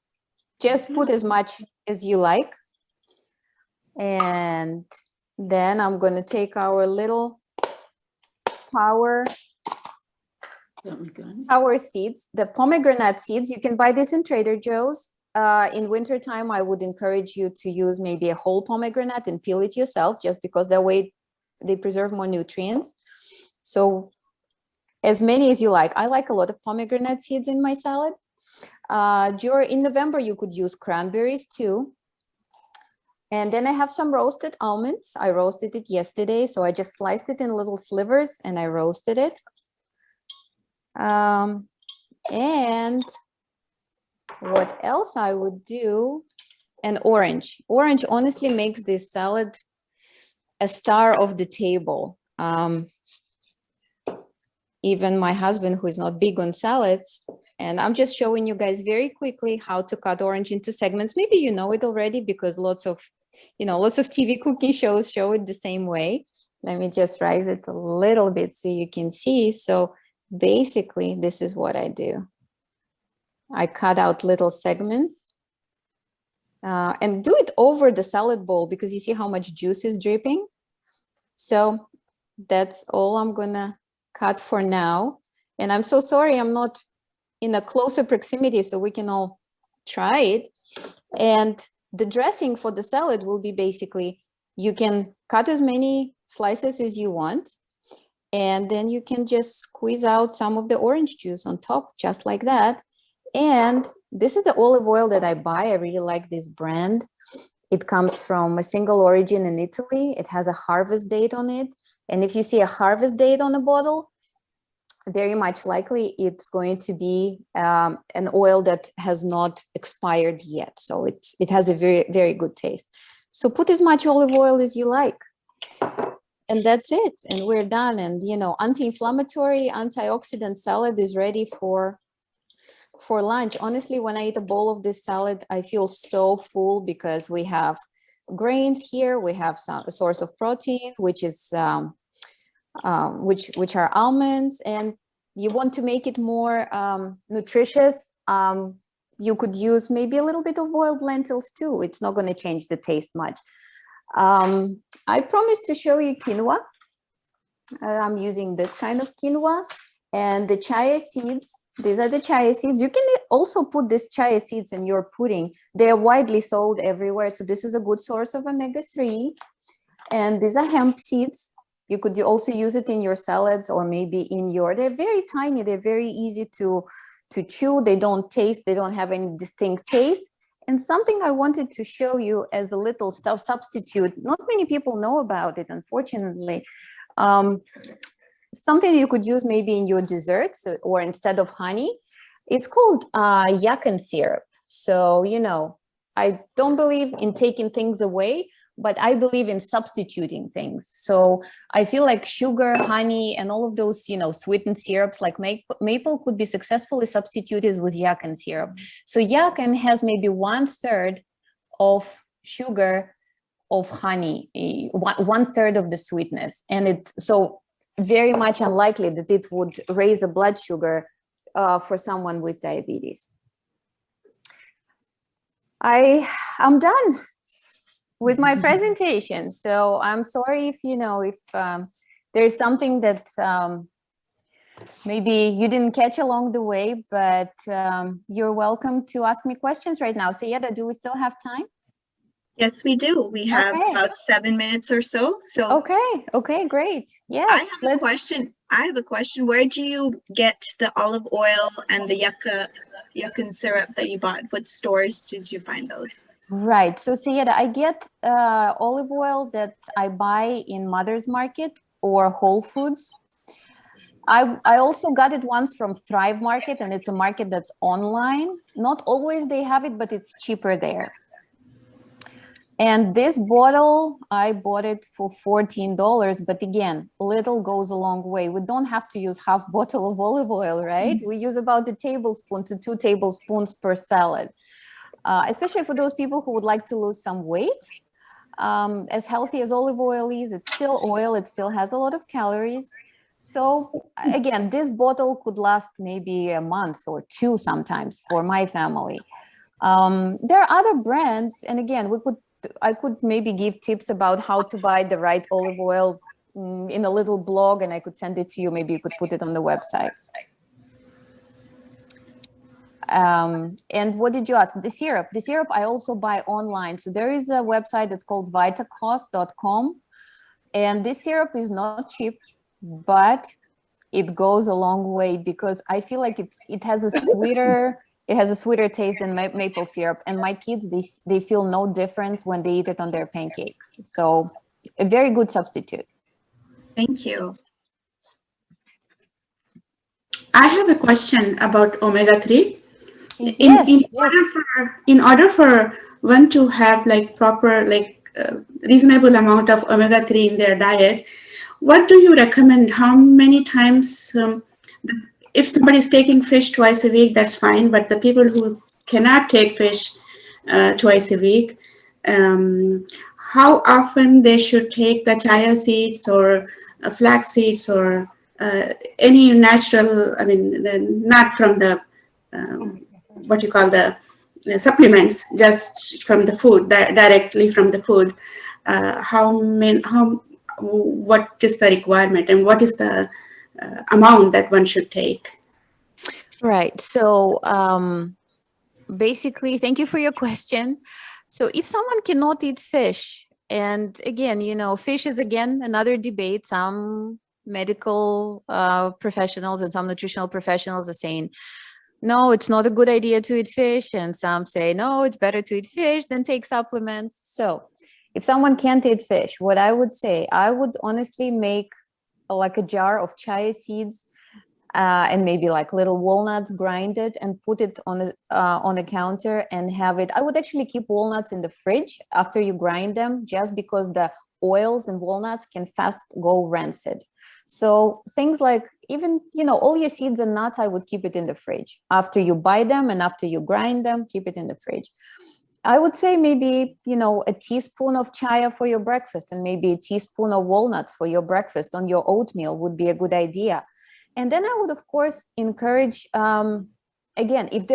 just put as much as you like. And then I'm going to take our little power seeds, the pomegranate seeds. You can buy this in Trader Joe's. In wintertime, I would encourage you to use maybe a whole pomegranate and peel it yourself, just because that way they preserve more nutrients. So as many as you like. I like a lot of pomegranate seeds in my salad. In November, you could use cranberries too. And then I have some roasted almonds. I roasted it yesterday, so I just sliced it in little slivers and I roasted it. And what else I would do? An orange. Orange honestly makes this salad a star of the table. Even my husband, who is not big on salads, and I'm just showing you guys very quickly how to cut orange into segments. Maybe you know it already because lots of TV cooking shows show it the same way. Let me just raise it a little bit so you can see. So basically, this is what I do. I cut out little segments and do it over the salad bowl because you see how much juice is dripping. So that's all I'm gonna cut for now. And I'm so sorry I'm not in a closer proximity so we can all try it. And the dressing for the salad will be basically, you can cut as many slices as you want, and then you can just squeeze out some of the orange juice on top, just like that. And this is the olive oil that I buy. I really like this brand. It comes from a single origin in Italy. It has a harvest date on it. And if you see a harvest date on a bottle, very much likely it's going to be an oil that has not expired yet. So it has a very, very good taste. So put as much olive oil as you like. And that's it. And we're done. And, you know, anti-inflammatory, antioxidant salad is ready for lunch. Honestly, when I eat a bowl of this salad, I feel so full because we have grains here. We have a source of protein, which is which are almonds. And you want to make it more nutritious. You could use maybe a little bit of boiled lentils too. It's not going to change the taste much. I promised to show you quinoa. I'm using this kind of quinoa and the chia seeds. These are the chia seeds. You can also put these chia seeds in your pudding. They are widely sold everywhere. So this is a good source of omega-3. And these are hemp seeds. You could also use it in your salads or maybe in they're very tiny. They're very easy to chew. They don't taste. They don't have any distinct taste. And something I wanted to show you as a little stuff substitute. Not many people know about it, unfortunately. Something you could use maybe in your desserts or instead of honey. It's called yuccan syrup. So, you know, I don't believe in taking things away, but I believe in substituting things. So I feel like sugar, honey, and all of those, you know, sweetened syrups like maple could be successfully substituted with yuccan syrup. So yuccan has maybe 1/3 of sugar, of honey, 1/3 of the sweetness. And it's so very much unlikely that it would raise a blood sugar for someone with diabetes. I'm done with my presentation. So I'm sorry if, you know, if there's something that maybe you didn't catch along the way, but you're welcome to ask me questions right now. So Yeda, do we still have time? Yes, we do. We have about 7 minutes or so. So okay, great. Yes. I have a question. Where do you get the olive oil and the yuccan syrup that you bought? What stores did you find those? Right. So Sayeda, I get olive oil that I buy in Mother's Market or Whole Foods. I also got it once from Thrive Market, and it's a market that's online. Not always they have it, but it's cheaper there. And this bottle, I bought it for $14, but again, little goes a long way. We don't have to use half bottle of olive oil, right? We use about a tablespoon to 2 tablespoons per salad, especially for those people who would like to lose some weight. As healthy as olive oil is, it's still oil, it still has a lot of calories. So again, this bottle could last maybe a month or 2 sometimes for my family. There are other brands, and again, I could maybe give tips about how to buy the right olive oil in a little blog, and I could send it to you. Maybe you could put it on the website. And what did you ask? The syrup I also buy online. So there is a website that's called vitacost.com, and this syrup is not cheap, but it goes a long way because I feel like it has a sweeter taste than maple syrup, and my kids, they feel no difference when they eat it on their pancakes. So a very good substitute. Thank you. I have a question about omega-3. Yes, In order for one to have like proper, reasonable amount of omega-3 in their diet, what do you recommend? How many times, if somebody is taking fish twice a week, that's fine. But the people who cannot take fish twice a week, how often they should take the chia seeds or flax seeds or any natural, not from the, what you call the supplements, just from the food, directly from the food. What is the requirement and what is the amount that one should take? Right. So basically, thank you for your question. So if someone cannot eat fish, and again, fish is again another debate. Some medical professionals and some nutritional professionals are saying, no, it's not a good idea to eat fish. And some say, no, it's better to eat fish than take supplements. So if someone can't eat fish, what I would say, I would honestly make like a jar of chia seeds and maybe like little walnuts, grind it and put it on a counter and have it. I would actually keep walnuts in the fridge after you grind them, just because the oils and walnuts can fast go rancid. So things like even, all your seeds and nuts, I would keep it in the fridge. After you buy them and after you grind them, keep it in the fridge. I would say maybe, a teaspoon of chia for your breakfast and maybe a teaspoon of walnuts for your breakfast on your oatmeal would be a good idea. And then I would, of course, encourage, again, if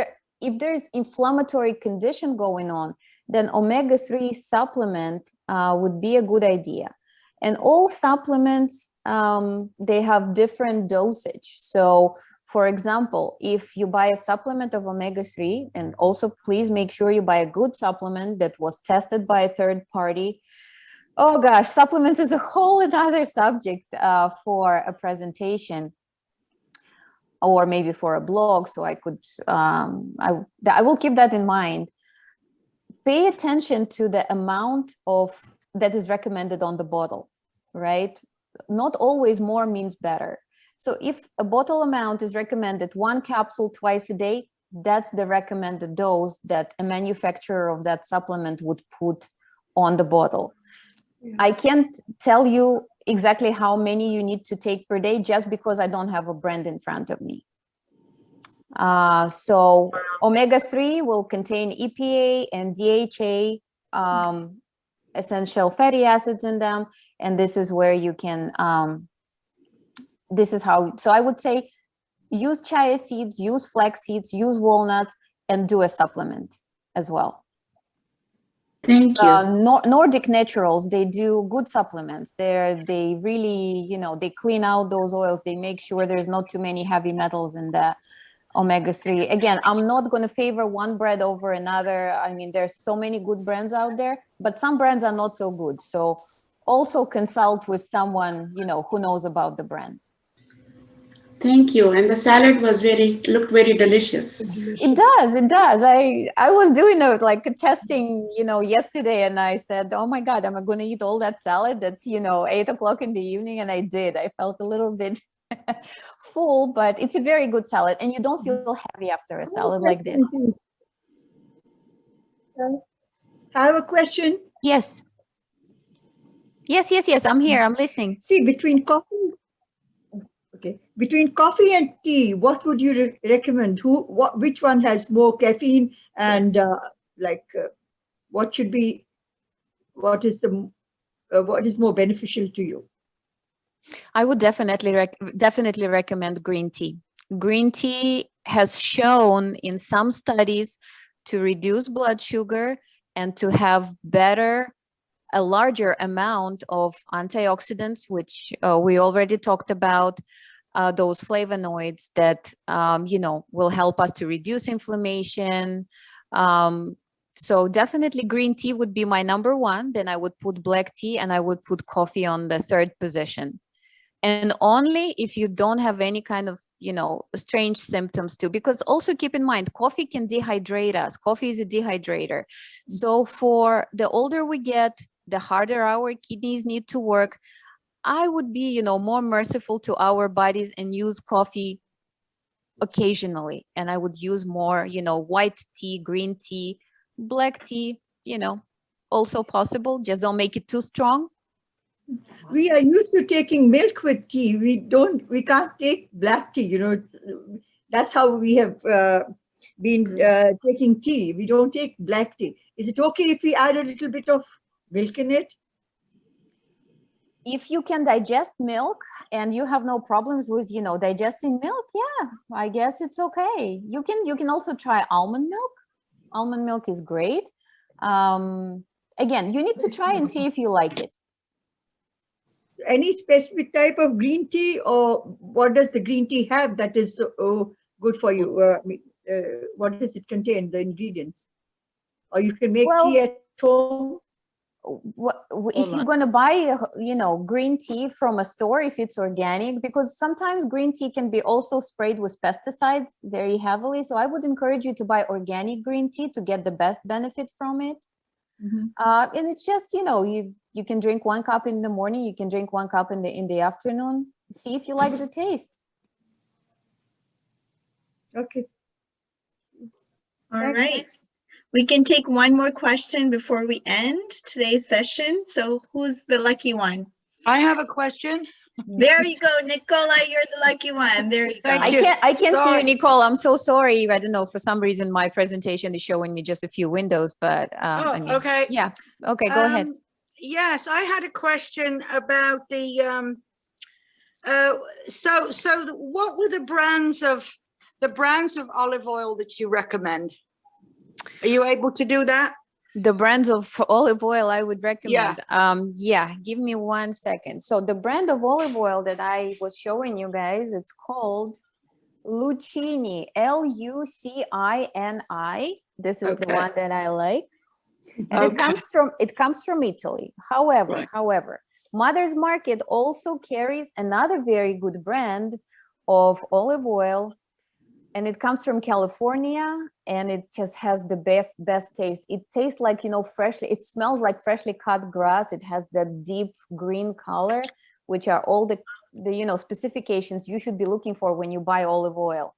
there's inflammatory condition going on, then omega-3 supplement would be a good idea. And all supplements, they have different dosage. So for example, if you buy a supplement of omega-3, and also please make sure you buy a good supplement that was tested by a third party. Oh gosh, supplements is a whole another subject for a presentation or maybe for a blog. So I could, I will keep that in mind. Pay attention to the amount that is recommended on the bottle, right? Not always more means better. So if a bottle amount is recommended 1 capsule twice a day, that's the recommended dose that a manufacturer of that supplement would put on the bottle. Yeah. I can't tell you exactly how many you need to take per day just because I don't have a brand in front of me. So omega-3 will contain EPA and DHA, essential fatty acids in them. And this is where you can, so I would say use chia seeds, use flax seeds, use walnuts, and do a supplement as well. Thank you. Nordic Naturals, they do good supplements. They really, they clean out those oils. They make sure there's not too many heavy metals in the omega-3. Again, I'm not going to favor one brand over another. I mean, there's so many good brands out there, but some brands are not so good. So also consult with someone, who knows about the brands. Thank you. And the salad looked very delicious. It does. I was doing it like testing, yesterday, and I said, oh my God, am I going to eat all that salad at, 8 o'clock in the evening? And I did. I felt a little bit full, but it's a very good salad, and you don't feel heavy after a salad like this. I have a question. Yes. Yes, I'm here, I'm listening. See, between coffee and tea, what would you recommend? Which one has more caffeine, and what is more beneficial to you? I would definitely recommend green tea. Green tea has shown in some studies to reduce blood sugar and to have a larger amount of antioxidants, which we already talked about, those flavonoids that, will help us to reduce inflammation. So definitely green tea would be my number one. Then I would put black tea, and I would put coffee on the third position. And only if you don't have any kind of, strange symptoms too, because also keep in mind, coffee can dehydrate us. Coffee is a dehydrator. So for the older we get, the harder our kidneys need to work. I would be, more merciful to our bodies and use coffee occasionally. And I would use more, white tea, green tea, black tea, also possible. Just don't make it too strong. We are used to taking milk with tea. We can't take black tea, that's how we have been taking tea. We don't take black tea. Is it okay if we add a little bit of milk in it? If you can digest milk and you have no problems with, digesting milk, yeah, I guess it's okay. You can also try almond milk. Almond milk is great. Again, you need to try and see if you like it. Any specific type of green tea, or what does the green tea have that is good for you? What does it contain, the ingredients? Or you can make tea at home? If you're going to buy, green tea from a store, if it's organic, because sometimes green tea can be also sprayed with pesticides very heavily. So I would encourage you to buy organic green tea to get the best benefit from it. Mm-hmm. And it's just, you can drink 1 cup in the morning, you can drink 1 cup in the afternoon. See if you like the taste. Okay. All right. We can take one more question before we end today's session. So who's the lucky one? I have a question. There you go, Nicola, you're the lucky one. There you go. I can't see you, Nicole. I'm so sorry. I don't know, for some reason my presentation is showing me just a few windows, but okay. Yeah. Okay, go ahead. Yes, I had a question about the so what were the brands of olive oil that you recommend? Are you able to do that? The brands of olive oil I would recommend. Yeah, give me 1 second. So the brand of olive oil that I was showing you guys, it's called Lucini, Lucini. This is the one that I like. And it comes from Italy. However, Mother's Market also carries another very good brand of olive oil, and it comes from California, and it just has the best taste. It tastes like, it smells like freshly cut grass. It has that deep green color, which are all the specifications you should be looking for when you buy olive oil.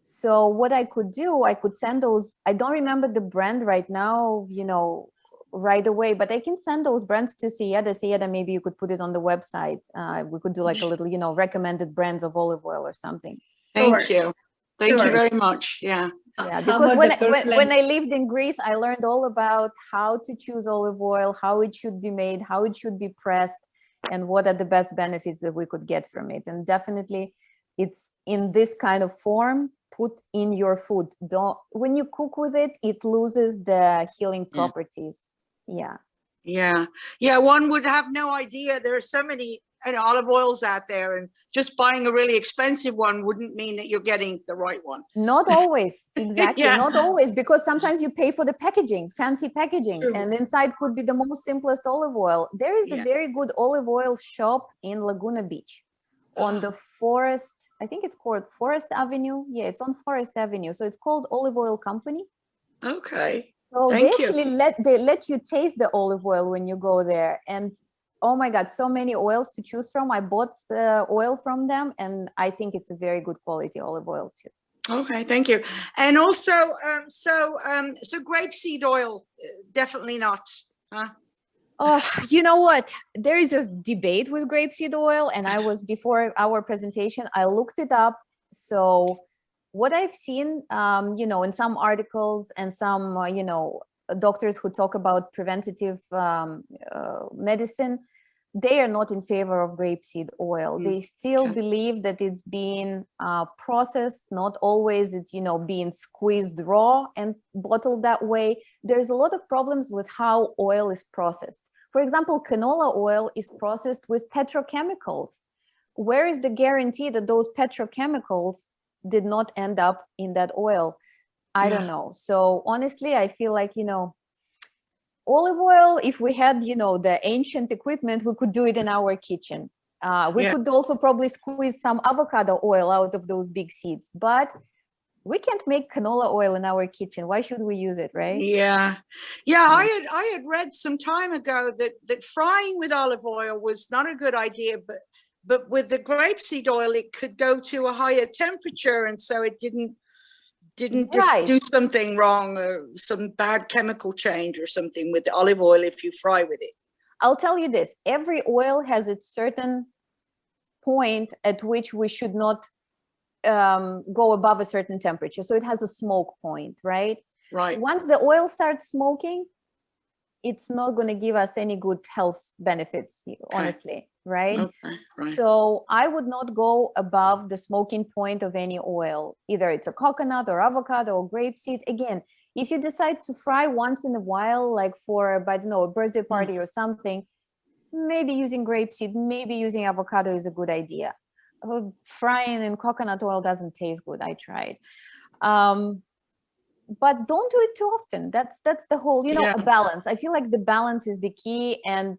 So what I could do, I could send those. I don't remember the brand right now, right away, but I can send those brands to Sieda. Maybe you could put it on the website. We could do like a little, recommended brands of olive oil or something. Thank you. Thank you very much. Yeah. Yeah, because when I lived in Greece, I learned all about how to choose olive oil, how it should be made, how it should be pressed, and what are the best benefits that we could get from it. And definitely it's in this kind of form, put in your food. When you cook with it, it loses the healing properties. Yeah. One would have no idea. There are so many olive oils out there, and just buying a really expensive one wouldn't mean that you're getting the right one. Not always. Exactly. Not always, because sometimes you pay for the packaging, fancy packaging. True. And inside could be the most simplest olive oil. There is a very good olive oil shop in Laguna Beach on the Forest, I think it's called Forest Avenue. Yeah, it's on Forest Avenue. So it's called Olive Oil Company. Okay. So they let you taste the olive oil when you go there. And Oh my God, so many oils to choose from. I bought the oil from them, and I think it's a very good quality olive oil too. Okay, thank you. And also, so grapeseed oil, definitely not, huh? Oh, you know what? There is a debate with grapeseed oil, and I was, before our presentation, I looked it up. So what I've seen, you know, in some articles and some, you know, doctors who talk about preventative medicine, they are not in favor of grapeseed oil. They still believe that it's being processed, not always it's, you know, being squeezed raw and bottled that way. There's a lot of problems with how oil is processed. For example, canola oil is processed with petrochemicals. Where is the guarantee that those petrochemicals did not end up in that oil? I don't know. So honestly, I feel like, you know, olive oil, if we had, you know, the ancient equipment, we could do it in our kitchen. We could also probably squeeze some avocado oil out of those big seeds, but we can't make canola oil in our kitchen. Why should we use it, right? Yeah. I had read some time ago that frying with olive oil was not a good idea, but with the grapeseed oil, it could go to a higher temperature, and so it didn't just do something wrong, or some bad chemical change or something with the olive oil if you fry with it. I'll tell you this: every oil has its certain point at which we should not go above a certain temperature. So it has a smoke point, right? Right. Once the oil starts smoking, it's not going to give us any good health benefits, honestly, right? Okay, right? So I would not go above the smoking point of any oil. Either it's a coconut or avocado or grapeseed. Again, if you decide to fry once in a while, like for, I don't know, a birthday party or something, maybe using grapeseed, maybe using avocado is a good idea. Frying in coconut oil doesn't taste good. I tried. But don't do it too often. That's the whole, you know, a balance. I feel like the balance is the key, and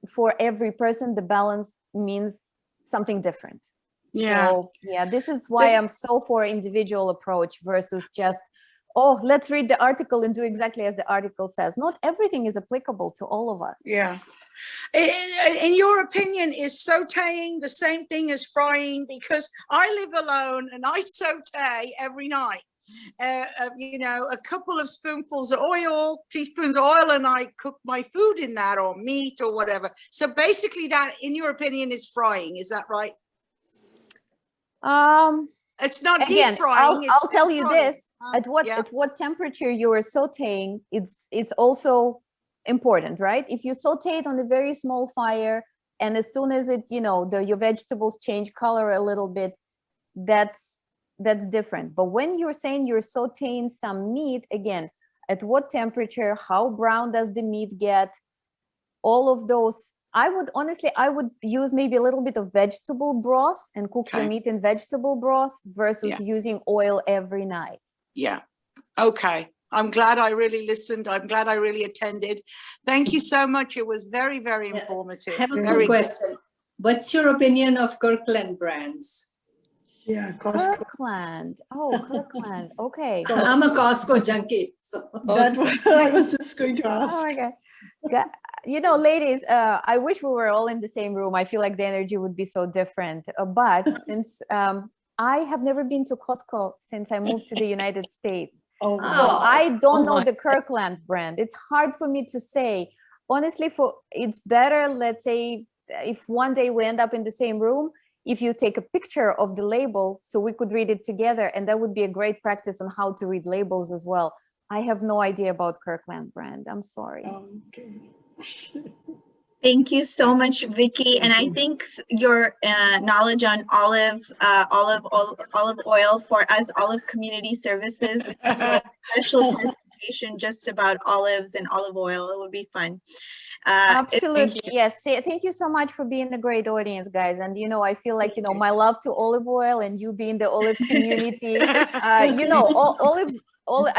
for every person, the balance means something different. So yeah, this is why I'm so for individual approach versus just, oh, let's read the article and do exactly as the article says. Not everything is applicable to all of us. Yeah. In your opinion, is sauteing the same thing as frying? Because I live alone and I saute every night. You know, a couple of spoonfuls of oil, teaspoons of oil, and I cook my food in that, or meat or whatever. So basically that, in your opinion, is frying. Is that right? It's not again, deep frying. I'll tell you frying. this, at what temperature you are sauteing, it's also important, right? If you saute it on a very small fire, and as soon as it, you know, your vegetables change color a little bit, that's different. But when you're saying you're sauteing some meat, again, at what temperature, how brown does the meat get, all of those, I would use maybe a little bit of vegetable broth and cook your meat in vegetable broth versus using oil every night. Yeah. Okay. I'm glad I really listened. I'm glad I really attended. Thank you so much. It was very, very informative. I have a quick question. What's your opinion of Kirkland brands? Yeah, Costco. Kirkland. Oh, Kirkland. Okay. So I'm a Costco junkie. So That's what I was just going to ask. Oh my God. You know, ladies, I wish we were all in the same room. I feel like the energy would be so different. But since I have never been to Costco since I moved to the United States. Oh, wow. I don't know the Kirkland brand. It's hard for me to say. Honestly, it's better, let's say, if one day we end up in the same room, if you take a picture of the label so we could read it together, and that would be a great practice on how to read labels as well. I have no idea about Kirkland brand. I'm sorry. Okay. Thank you so much, Vicky. And I think your knowledge on olive oil for us, Olive Community Services, which is a special presentation just about olives and olive oil. It would be fun. Absolutely. Yes. Thank you so much for being a great audience, guys. And, you know, I feel like, you know, my love to olive oil and you being the olive community, you know,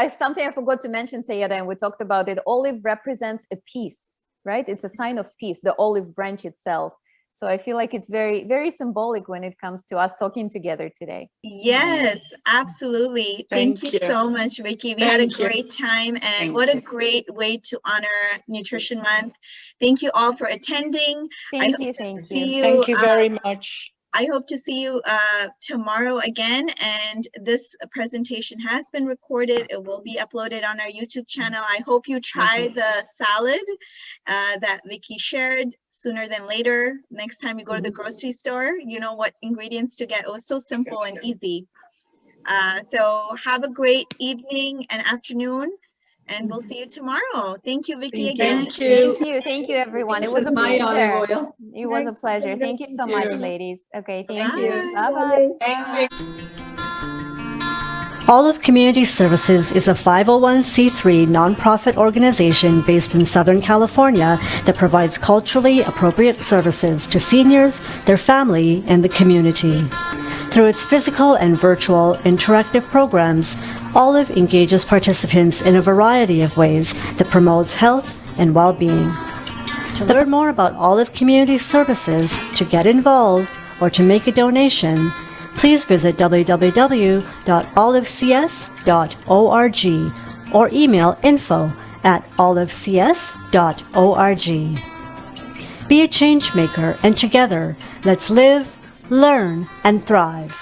something I forgot to mention, Sayeda, and we talked about it. Olive represents a peace, right? It's a sign of peace, the olive branch itself. So I feel like it's very, very symbolic when it comes to us talking together today. Yes, absolutely. Thank you you. so much, Vicky. We had a Thank you. great time, and Thank what a you. great way to honor Nutrition Month. Thank you all for attending. Thank you. Thank you. See you, Thank you very much. I hope to see you tomorrow again. And this presentation has been recorded. It will be uploaded on our YouTube channel. I hope you try the salad that Vicky shared sooner than later. Next time you go to the grocery store, you know what ingredients to get. It was so simple and easy. So have a great evening and afternoon, and we'll see you tomorrow. Thank you, Vicky, again. Thank you. Thank you, everyone. This It was is a my pleasure. olive oil. It was a pleasure. Thank you so Thank much, you. ladies. Okay, Thank thank you. you. Bye-bye. Olive Community Services is a 501c3 nonprofit organization based in Southern California that provides culturally appropriate services to seniors, their family, and the community. Through its physical and virtual interactive programs, Olive engages participants in a variety of ways that promotes health and well-being. To learn more about Olive Community Services, to get involved, or to make a donation, please visit www.olivecs.org or email info@olivecs.org. Be a change maker, and together, let's live, learn, and thrive.